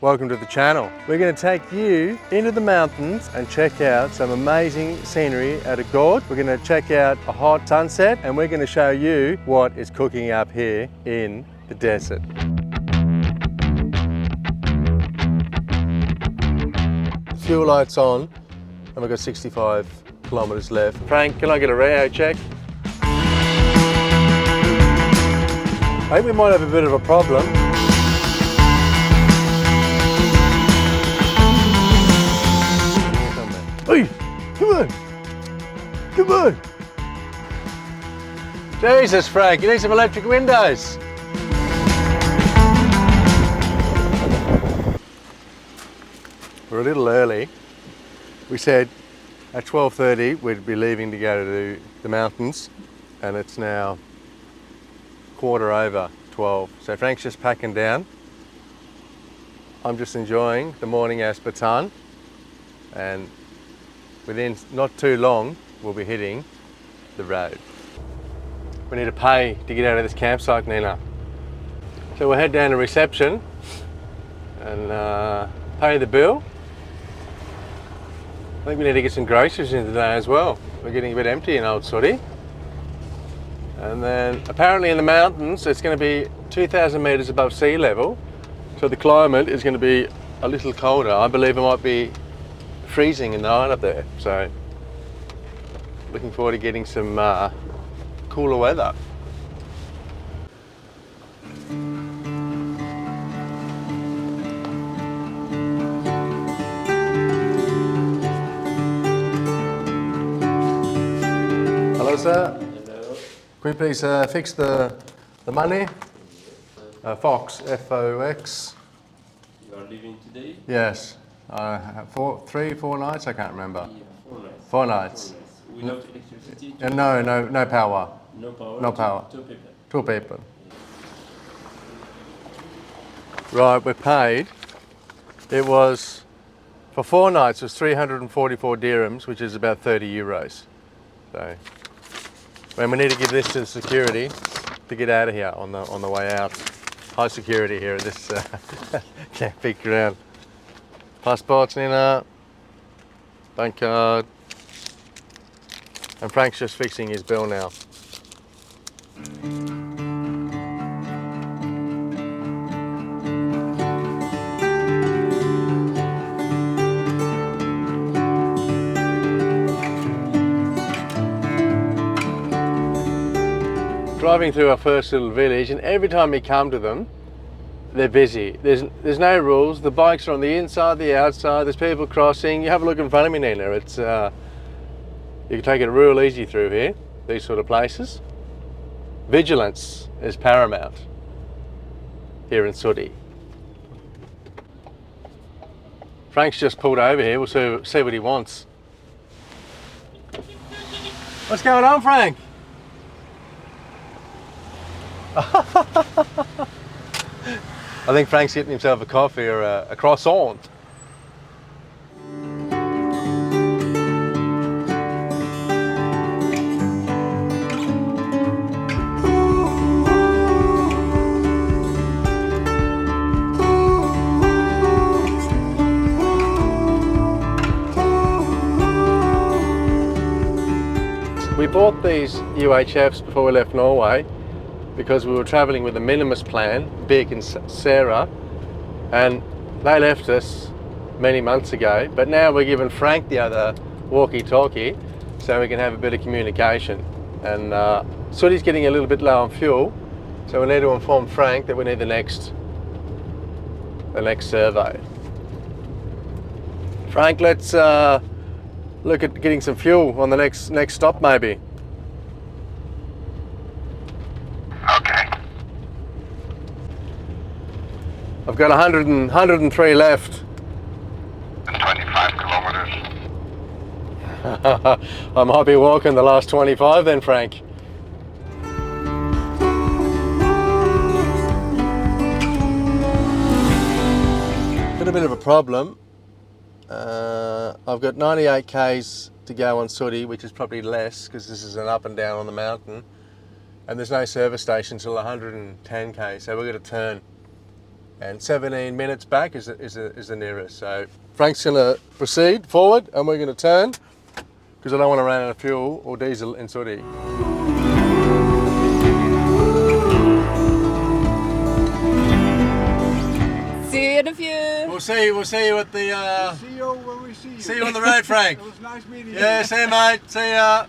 Welcome to the channel. We're going to take you into the mountains and check out some amazing scenery at a gorge. We're going to check out a hot sunset and we're going to show you what is cooking up here in the desert. Fuel lights on and we've got 65 kilometres left. Frank, can I get a reo check? I think we might have a bit of a problem. Hey, come on, come on. Jesus, Frank, you need some electric windows. We're a little early. We said at 12:30 we'd be leaving to go to the mountains, and it's now 12:15. So Frank's just packing down. I'm just enjoying the morning aspartame, and within not too long, we'll be hitting the road. We need to pay to get out of this campsite, Nina. So we'll head down to reception and pay the bill. I think we need to get some groceries in today as well. We're getting a bit empty in Old Sooty. And then apparently in the mountains, it's going to be 2,000 metres above sea level. So the climate is going to be a little colder. I believe it might be freezing in the night up there, so looking forward to getting some cooler weather. Hello, sir. Hello. Can you please fix the money? Fox, F-O-X. You are leaving today? Yes. 4 nights? I can't remember. Yeah, 4 nights. 4 nights. Without electricity? No power. No power? No power. Two people. 2 people. Right, we're paid. It was, for 4 nights, it was 344 dirhams, which is about 30 euros. So, and we need to give this to the security to get out of here on the way out. High security here at this camping ground. Passports, Nina, bank card, and Frank's just fixing his bill now. Driving through our first little village, and every time we come to them, they're busy. There's no rules. The bikes are on the inside, the outside. There's people crossing. You have a look in front of me, Nina. It's you can take it real easy through here. These sort of places. Vigilance is paramount here in Sooty. Frank's just pulled over here. We'll see what he wants. What's going on, Frank? I think Frank's getting himself a coffee or a croissant. We bought these UHFs before we left Norway, because we were travelling with the Minimus plan, Big and Sarah, and they left us many months ago, but now we're giving Frank the other walkie-talkie so we can have a bit of communication. And Sooty's getting a little bit low on fuel, so we need to inform Frank that we need the next survey. Frank, let's look at getting some fuel on the next stop maybe. Okay. I've got 103 left. 25 kilometers. I might be walking the last 25 then, Frank. Got a bit of a problem. I've got 98 k's to go on Sooty, which is probably less because this is an up and down on the mountain. And there's no service station till 110 k, so we've got to turn. and 17 minutes back is the nearest. So Frank's going to proceed forward, and we're going to turn because I don't want to run out of fuel or diesel in Saudi. See you in a few. We'll see you at the. See you when we see you. See you on the road, Frank. It was nice meeting you. Yeah, see you, mate. See ya.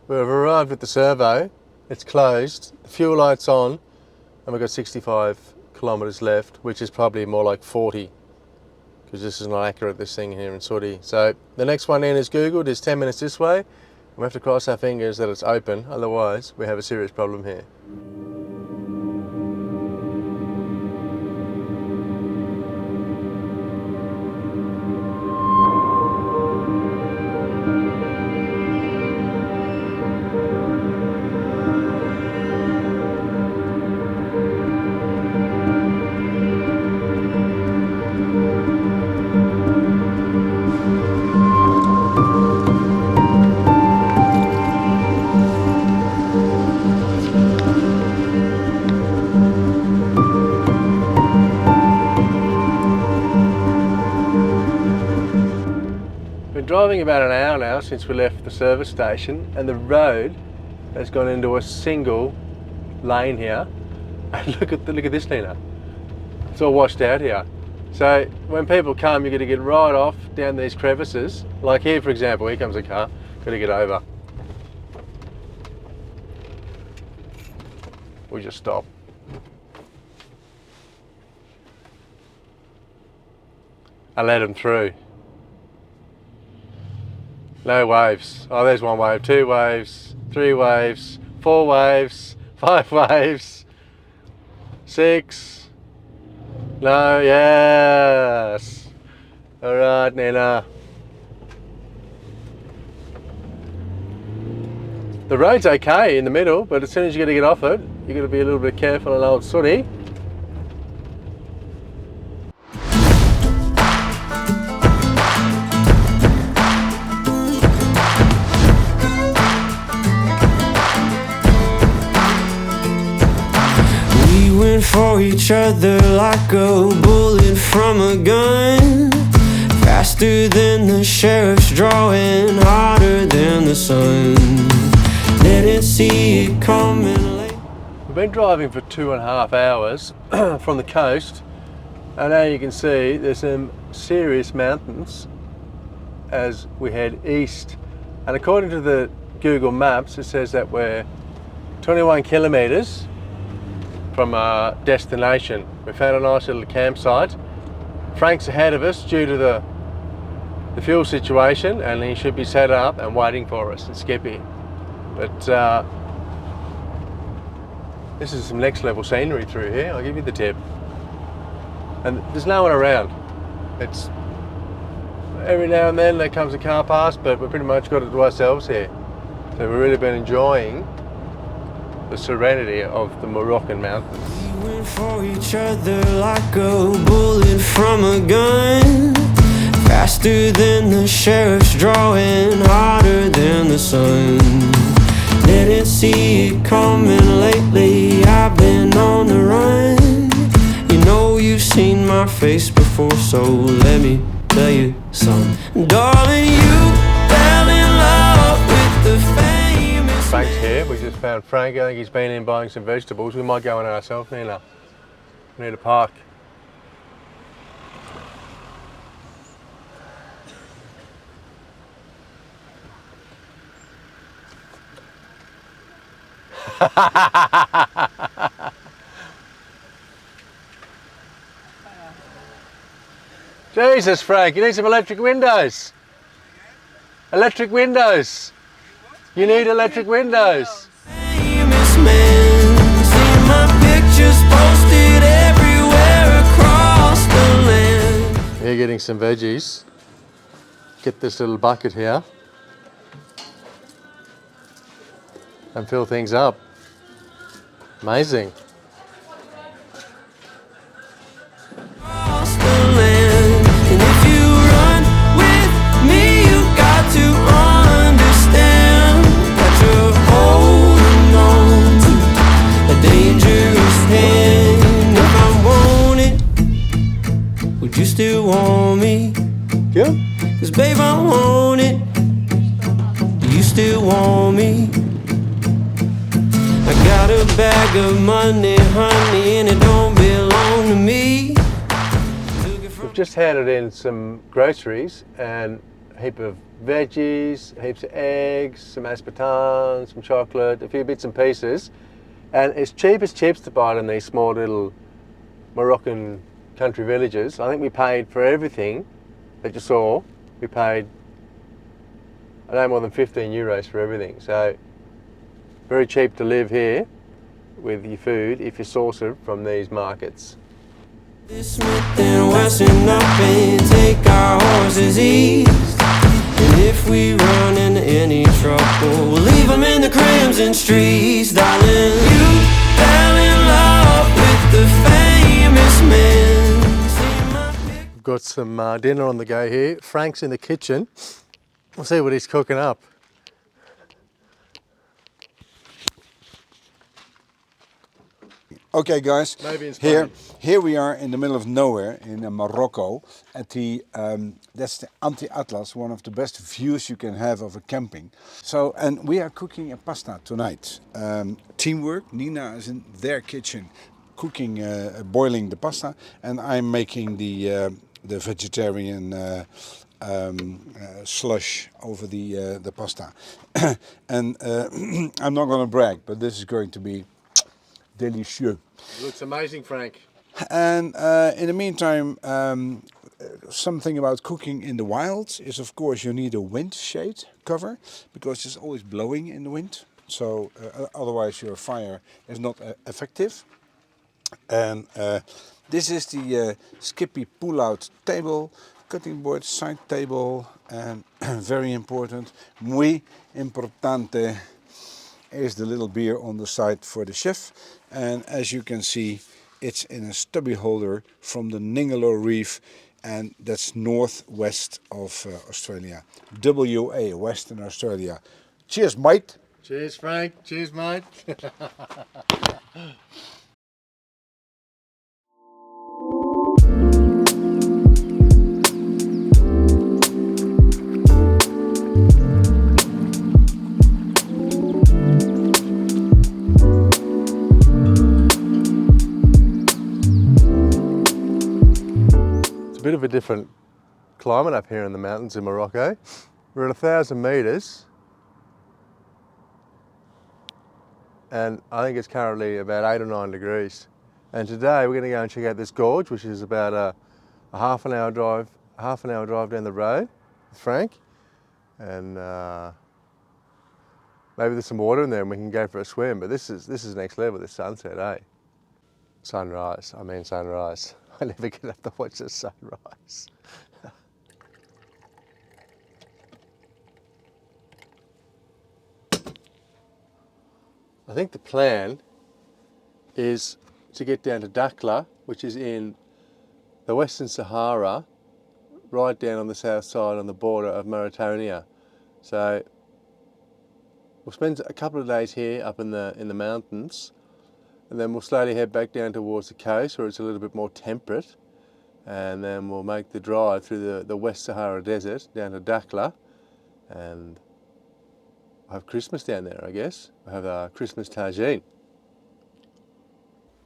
We've arrived at the servo. It's closed. The fuel light's on, and we've got 65 kilometres left, which is probably more like 40, because this is not accurate, this thing here in Saudi. So the next one in is Googled. It's 10 minutes this way. We have to cross our fingers that it's open, otherwise we have a serious problem here. Driving about an hour now since we left the service station, and the road has gone into a single lane here. And look at this, Nina. It's all washed out here. So when people come, you're going to get right off down these crevices. Like here, for example, here comes a car. Got to get over. We just stop. I let them through. No waves. Oh, there's one wave, 2 waves, 3 waves, 4 waves, 5 waves, 6. No, yes. All right, Nina. The road's okay in the middle, but as soon as you're going to get off it, you've got to be a little bit careful on old Saudi. For each other like a bullet from a gun, faster than the sheriff's drawing, hotter than the sun. Didn't see it coming late. We've been driving for 2.5 hours from the coast, and now you can see there's some serious mountains as we head east. And according to the Google Maps, it says that we're 21 kilometres from our destination. We found a nice little campsite. Frank's ahead of us due to the fuel situation, and he should be set up and waiting for us in Skippy. But this is some next level scenery through here, I'll give you the tip. And there's no one around. It's every now and then there comes a car past, but we've pretty much got it to ourselves here. So we've really been enjoying the serenity of the Moroccan mountains. We went for each other like a bullet from a gun, faster than the sheriff's drawing, hotter than the sun. Didn't see it coming lately, I've been on the run. You know you've seen my face before, so let me tell you something. Darling, you fell in love with the famous Frank's here. We just found Frank. I think he's been in buying some vegetables. We might go in ourselves, Nina. We need a park. Jesus, Frank, you need some electric windows. Electric windows. You need electric windows. famous man, see my pictures posted everywhere across the land. Here getting some veggies. Get this little bucket here and fill things up. Amazing. Across the land. And if you run with me, bag of money, honey, and it don't belong to me. We've just handed in some groceries and a heap of veggies, heaps of eggs, some aspartame, some chocolate, a few bits and pieces. And it's cheap as chips to buy it in these small little Moroccan country villages. I think we paid for everything that you saw. We paid, I know, more than 15 euros for everything. So very cheap to live here with your food if you source it from these markets. Smith and Wesson up and take our horses east. And if we run into any trouble, we'll leave them in the crimson streets. Darling, you fell in love with the famous man. We've got some dinner on the go here. Frank's in the kitchen. We'll see what he's cooking up. Okay, guys. Maybe in Spain. Here we are in the middle of nowhere in Morocco at the that's the Anti-Atlas, one of the best views you can have of a camping. So, and we are cooking a pasta tonight. Teamwork. Nina is in their kitchen cooking, boiling the pasta, and I'm making the vegetarian slush over the pasta. And I'm not going to brag, but this is going to be delicious. Looks amazing, Frank. And in the meantime, something about cooking in the wilds is, of course, you need a wind shade cover because it's always blowing in the wind. So otherwise your fire is not effective. And this is the Skippy pull-out table, cutting board side table, and very important, muy importante, is the little beer on the side for the chef. And as you can see, it's in a stubby holder from the Ningaloo Reef, and that's northwest of Australia. WA, Western Australia. Cheers, mate. Cheers, Frank. Cheers, mate. A bit of a different climate up here in the mountains in Morocco. We're at 1,000 metres and I think it's currently about 8 or 9 degrees. And today we're going to go and check out this gorge, which is about a half an hour drive down the road with Frank. And maybe there's some water in there and we can go for a swim. But this is next level, this sunset, eh? Sunrise, I mean sunrise. I never get up to watch the sunrise. I think the plan is to get down to Dakhla, which is in the Western Sahara, right down on the south side on the border of Mauritania. So we'll spend a couple of days here up in the mountains, and then we'll slowly head back down towards the coast where it's a little bit more temperate, and then we'll make the drive through the West Sahara Desert down to Dakhla, and we'll have Christmas down there, I guess. We'll have our Christmas tagine.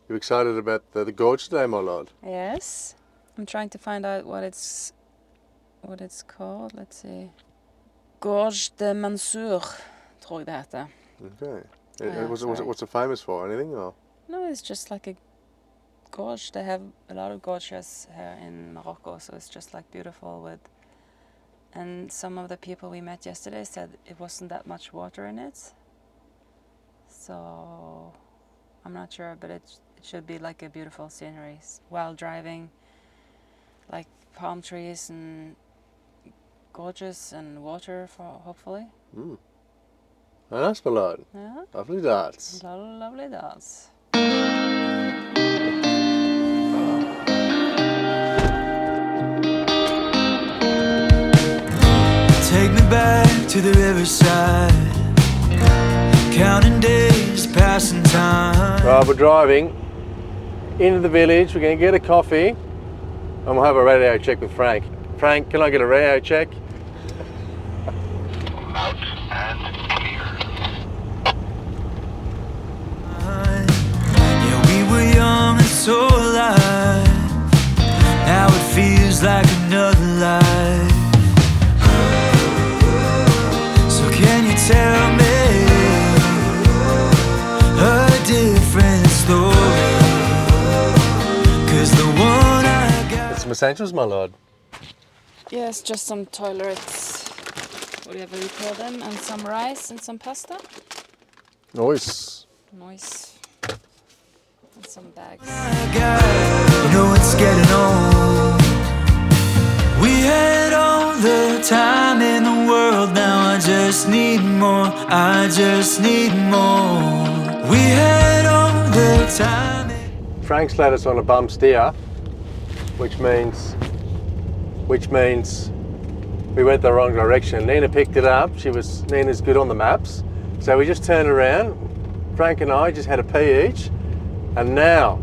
You excited about the gorge today, my lord? Yes. I'm trying to find out what it's called. Let's see. Gorge de Mansour, tror jeg det heter. Okay. What's it famous for? Anything? Or? No, it's just like a gorge. They have a lot of gorges here in Morocco, so it's just like beautiful with. And some of the people we met yesterday said it wasn't that much water in it. So I'm not sure, but it should be like a beautiful scenery while driving, like palm trees and gorges and water for hopefully. Mm. Nice, my lord. Yeah. Lovely darts. Lovely darts. Take me back to the riverside, counting days, passing time. Right, we're driving into the village. We're going to get a coffee and we'll have a radio check with Frank. Frank, can I get a radio check? Loud and clear. essentials, my lord. Yes, just some toilets, whatever you call them, and some rice and some pasta. Nice. Nice. And some bags. You know it's getting old. We had all the time in the world, now I just need more, I just need more. We had all the time. Frank's led us on a bum steer, which means we went the wrong direction. Nina picked it up. Nina's good on the maps. So we just turned around. Frank and I just had a pee each, and now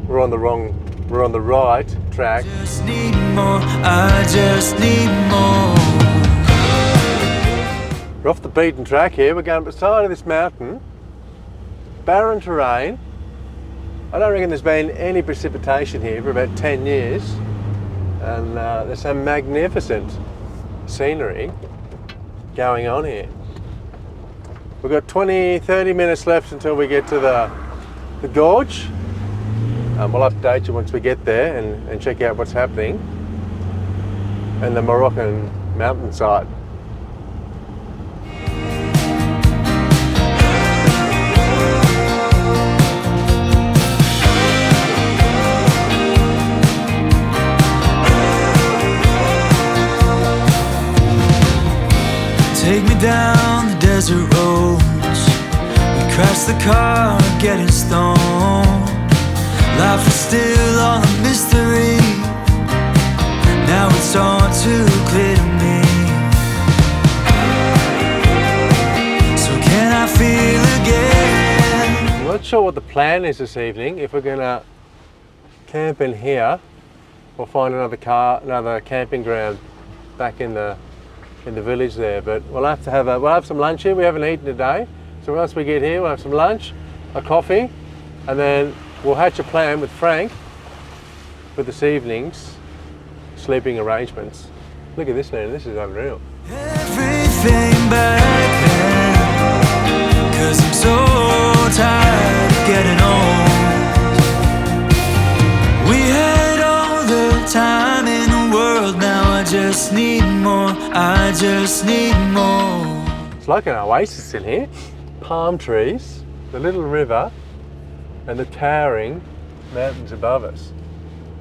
we're on the right track. Just need more, I just need more. We're off the beaten track here. We're going up the side of this mountain. Barren terrain. I don't reckon there's been any precipitation here for about 10 years. And there's some magnificent scenery going on here. We've got 20-30 minutes left until we get to the gorge. We'll update you once we get there and check out what's happening in the Moroccan mountainside. Take me down the desert roads. We crashed the car, getting stoned. Life was still all a mystery. Now it's all too clear to me. So can I feel again? I'm not sure what the plan is this evening. If we're gonna camp in here or find another camping ground back in the village there, but we'll have some lunch here. We haven't eaten today, so once we get here we'll have some lunch, a coffee, and then we'll hatch a plan with Frank for this evening's sleeping arrangements. Look at this, man, this is unreal. Everything back then, 'cause I'm so tired of getting old. We had all the time in the world, now I just need more, I just need more. It's like an oasis in here. Palm trees, the little river, and the towering mountains above us.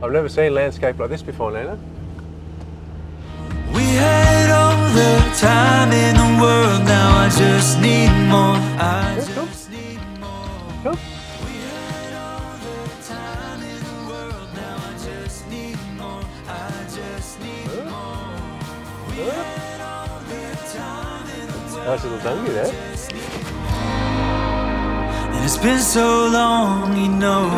I've never seen a landscape like this before, Nina. We had all the time in the world, now I just need more, I just need more. Cool. We had all the time in the world, now I just need more, I just need more. We had all the time in the world. Nice little donkey there. And it's been so long, you know,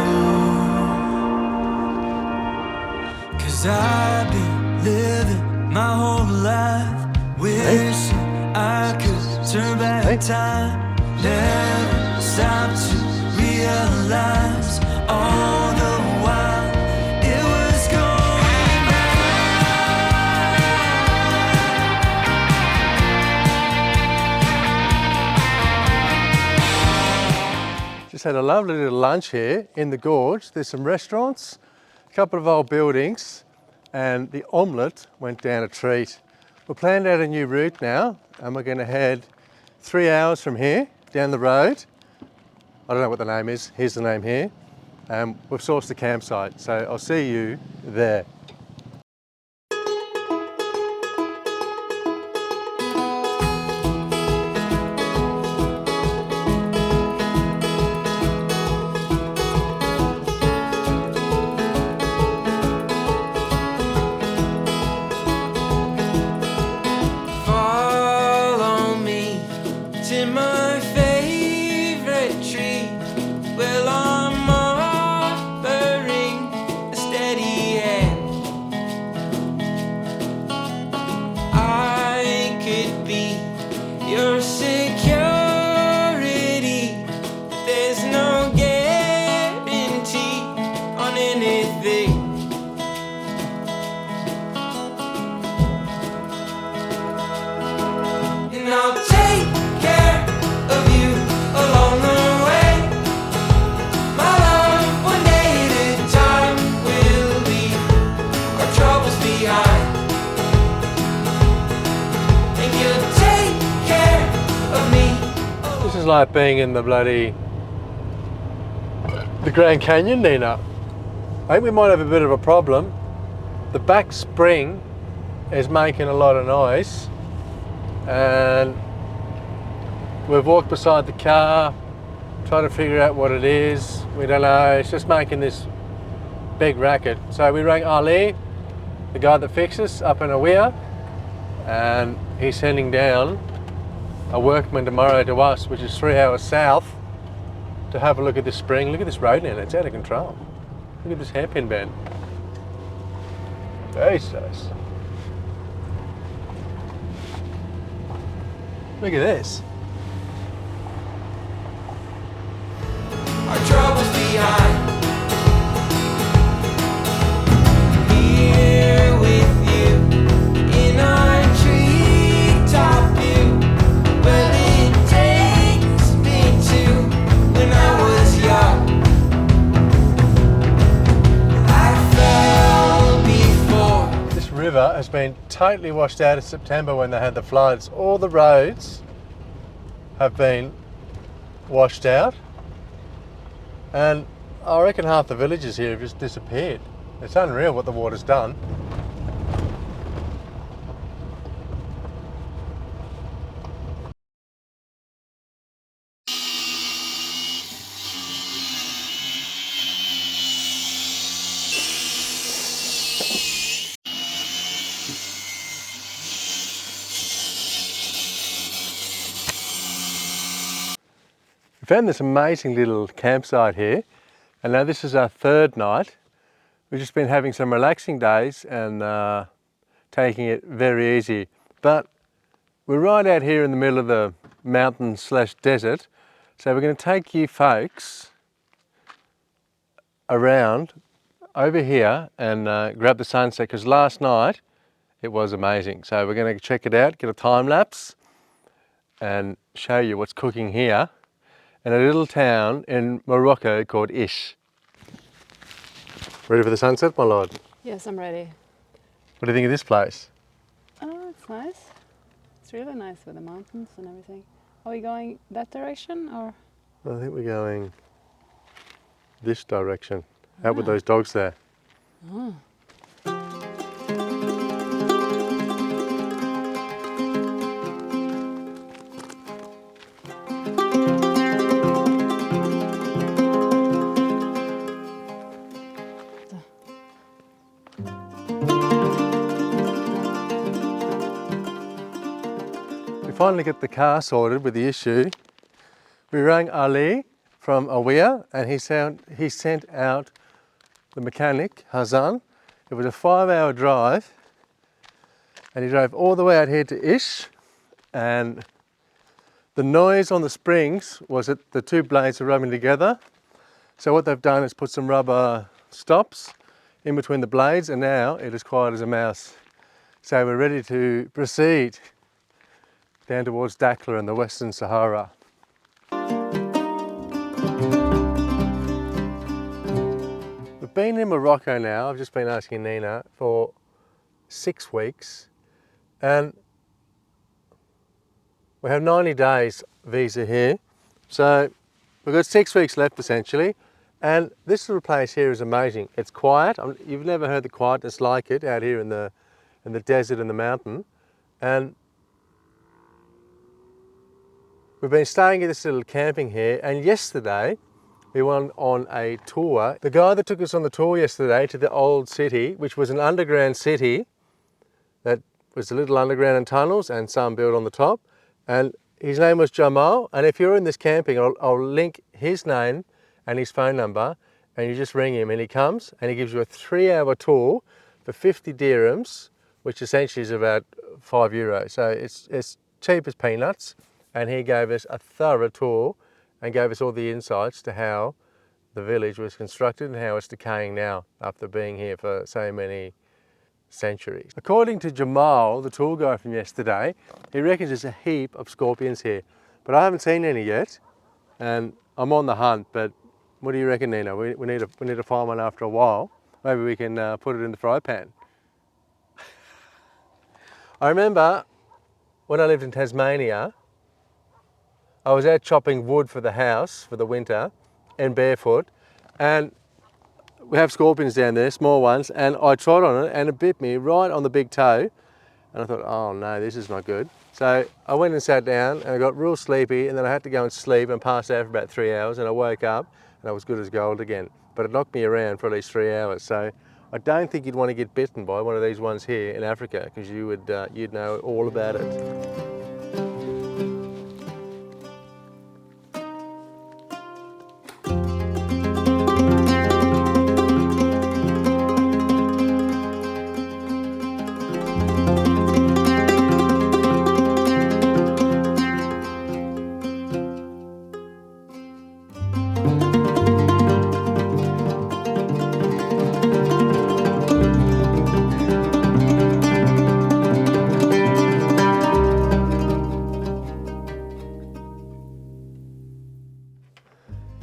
'cause I've been living my whole life wishing I could turn back time. Never stop to realize all the while it was going bad. Just had a lovely little lunch here in the gorge. There's some restaurants, a couple of old buildings, and the omelette went down a treat. We've planned out a new route now, and we're going to head 3 hours from here down the road. I don't know what the name is. Here's the name here. We've sourced the campsite, so I'll see you there. my favorite tree. Well, I'm offering a steady hand. I could be your security, but there's no guarantee on anything. And I'll take care of you along the way. My love, one day at a time, will be is like being in the Grand Canyon, Nina. I think we might have a bit of a problem. The back spring is making a lot of noise, and we've walked beside the car, trying to figure out what it is. We don't know, it's just making this big racket. So we rang Ali, the guy that fixes up in Awea, and he's sending down a workman tomorrow to us, which is 3 hours south, to have a look at this spring. Look at this road now, it's out of control. Look at this hairpin bend. Jesus. Look at this. Our troubles behind. Here with you in our treetop view. Well, it takes me to when I was young. I fell before. This river has been totally washed out in September when they had the floods. All the roads have been washed out, and I reckon half the villages here have just disappeared. It's unreal what the water's done. We found this amazing little campsite here, and now this is our third night. We've just been having some relaxing days and taking it very easy. But we're right out here in the middle of the mountain / desert, so we're going to take you folks around over here and grab the sunset, because last night it was amazing. So we're going to check it out, get a time lapse and show you what's cooking here in a little town in Morocco called Icht. Ready for the sunset, my lord? Yes, I'm ready. What do you think of this place? Oh, it's nice. It's really nice with the mountains and everything. Are we going that direction or? I think we're going this direction, out with those dogs there. Oh. We finally get the car sorted with the issue. We rang Ali from Awea, and he sent out the mechanic, Hassan. It was a 5-hour drive, and he drove all the way out here to Icht, and the noise on the springs was that the two blades are rubbing together. So what they've done is put some rubber stops in between the blades, and now it is quiet as a mouse. So we're ready to proceed down towards Dakhla in the Western Sahara. We've been in Morocco now, I've just been asking Nina, for 6 weeks, and we have 90 days visa here. So we've got 6 weeks left essentially, and this little place here is amazing. It's quiet. You've never heard the quietness like it out here in the desert and the mountain. And we've been staying at this little camping here, and yesterday we went on a tour. The guy that took us on the tour yesterday to the old city, which was an underground city that was a little underground in tunnels and some built on the top, and his name was Jamal. And if you're in this camping, I'll link his name and his phone number, and you just ring him and he comes and he gives you a 3-hour tour for 50 dirhams, which essentially is about €5. So it's cheap as peanuts. And he gave us a thorough tour and gave us all the insights to how the village was constructed and how it's decaying now after being here for so many centuries. According to Jamal, the tour guide from yesterday, he reckons there's a heap of scorpions here, but I haven't seen any yet, and I'm on the hunt. But what do you reckon, Nina? We need to find one after a while. Maybe we can put it in the fry pan. I remember when I lived in Tasmania, I was out chopping wood for the house for the winter and barefoot, and we have scorpions down there, small ones, and I trod on it and it bit me right on the big toe, and I thought, oh no, this is not good. So I went and sat down and I got real sleepy, and then I had to go and sleep and pass out for about 3 hours, and I woke up and I was good as gold again. But it knocked me around for at least 3 hours. So I don't think you'd want to get bitten by one of these ones here in Africa, because you'd know all about it.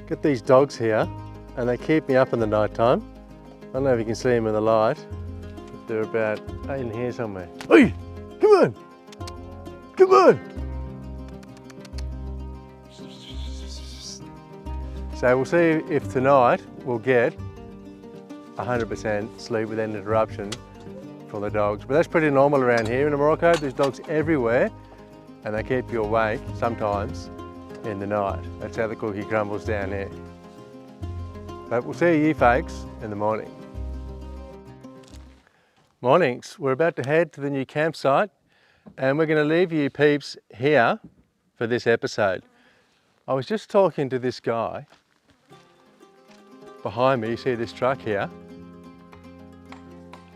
Get these dogs here, and they keep me up in the night time. I don't know if you can see them in the light, but they're about in here somewhere. Oi! Come on! Come on! So we'll see if tonight we'll get 100% sleep without interruption for the dogs. But that's pretty normal around here in Morocco. There's dogs everywhere, and they keep you awake sometimes in the night. That's how the cookie crumbles down here. But we'll see you folks in the morning. Mornings, we're about to head to the new campsite, and we're going to leave you peeps here for this episode. I was just talking to this guy behind me. You see this truck here?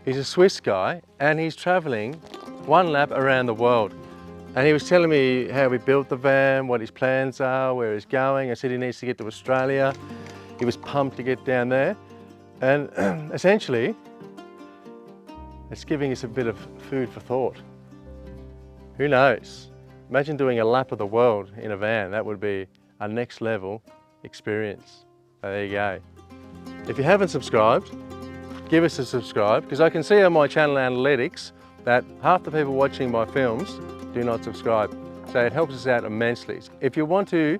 He's a Swiss guy, and he's traveling one lap around the world. And he was telling me how we built the van, what his plans are, where he's going. I said he needs to get to Australia. He was pumped to get down there. And essentially, it's giving us a bit of food for thought. Who knows? Imagine doing a lap of the world in a van. That would be a next level experience. So there you go. If you haven't subscribed, give us a subscribe, because I can see on my channel analytics that half the people watching my films do not subscribe. So it helps us out immensely. If you want to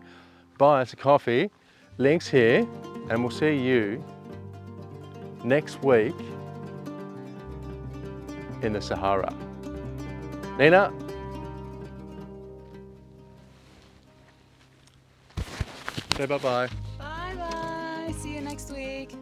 buy us a coffee, links here, and we'll see you next week in the Sahara. Nina? Say bye-bye. Bye bye. See you next week.